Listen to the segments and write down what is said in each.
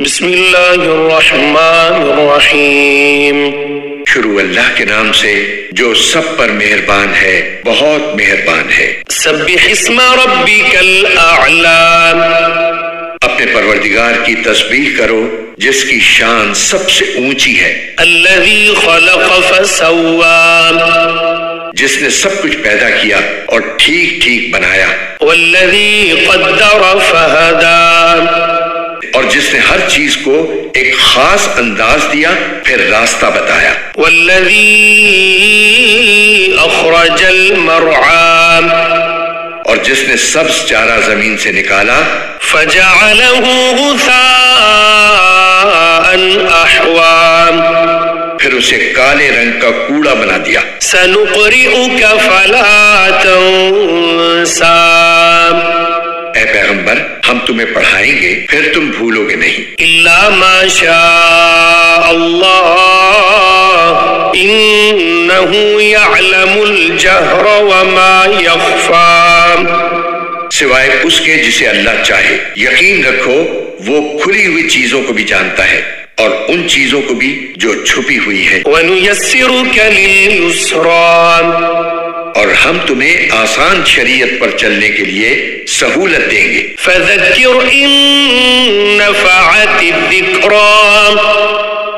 بسم اللہ الرحمن الرحیم، شروع اللہ کے نام سے جو سب پر مہربان ہے، بہت مہربان ہے۔ سبح اسم ربک الاعلی، اپنے پروردگار کی تسبیح کرو جس کی شان سب سے اونچی ہے۔ الذی خلق فسوی، جس نے سب کچھ پیدا کیا اور ٹھیک ٹھیک بنایا۔ والذی قدر فہدی، اور جس نے ہر چیز کو ایک خاص انداز دیا پھر راستہ بتایا۔ والذی اخرج المرعی، اور جس نے سبز چارہ زمین سے نکالا فجعلہ غثاء احوی، پھر اسے کالے رنگ کا کوڑا بنا دیا۔ سنقرئک فلا تنسى، اے پیغمبر ہم تمہیں پڑھائیں گے پھر تم بھولو گے نہیں، الا ما شاء اللہ انہ یعلم الجہر وما یخفی، سوائے اس کے جسے اللہ چاہے۔ یقین رکھو وہ کھلی ہوئی چیزوں کو بھی جانتا ہے اور ان چیزوں کو بھی جو چھپی ہوئی ہے۔ وَنُيَسِّرُكَ لِلْيُسْرَىٰ، اور ہم تمہیں آسان شریعت پر چلنے کے لیے سہولت دیں گے۔ فَذَكِّرْ إِن نَفَعَتِ الذِّكْرَىٰ،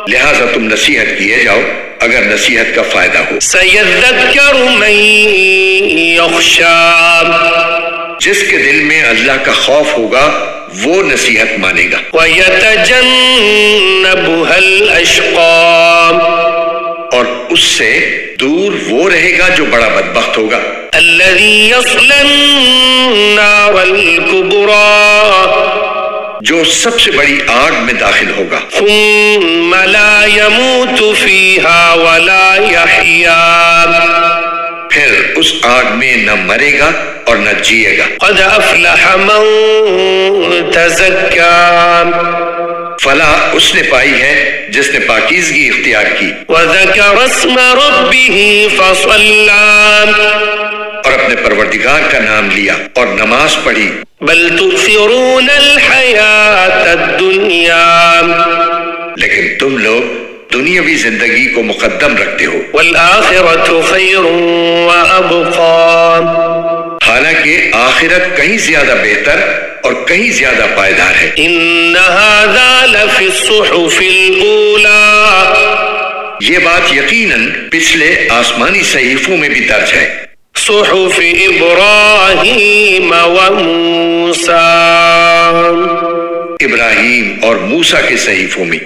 لہٰذا تم نصیحت کیے جاؤ اگر نصیحت کا فائدہ ہو۔ سَيَذَّكَّرُ مَن يَخْشَىٰ، جس کے دل میں اللہ کا خوف ہوگا وہ نصیحت مانے گا۔ وَيَتَجَنَّبُهَا الْأَشْقَىٰ، اور اس سے دور وہ رہے گا جو بڑا بدبخت ہوگا۔ الَّذِي يَصْلَى النَّارَ الْكُبْرَىٰ، جو سب سے بڑی آگ میں داخل ہوگا۔ ثُمَّ لَا يَمُوتُ فِيهَا وَلَا يَحْيَىٰ، پھر اس آگ میں نہ مرے گا اور نہ جیے گا۔ قَدْ أَفْلَحَ مَن تَزَكَّىٰ، فلاح اس نے پائی ہے جس نے پاکیزگی اختیار کی وَذَكَرَ اسْمَ رَبِّهِ فَصَلَّىٰ، اور اپنے پروردگار کا نام لیا اور نماز پڑھی۔ بَلْ تُؤْثِرُونَ الْحَيَاةَ الدُّنْيَا، لیکن تم لوگ دنیاوی زندگی کو مقدم رکھتے ہو، وَالْآخِرَةُ خَيْرٌ وَأَبْقَىٰ، حالانکہ آخرت کہیں زیادہ بہتر اور کہیں زیادہ پائیدار ہے۔ إِنَّ هَٰذَا لَفِي الصُّحُفِ الْأُولَىٰ، یہ بات یقیناً پچھلے آسمانی صحیفوں میں بھی درج ہے۔ صُحُفِ إِبْرَاهِيمَ وَمُوسَىٰ، ابراہیم اور موسیٰ کے صحیفوں میں۔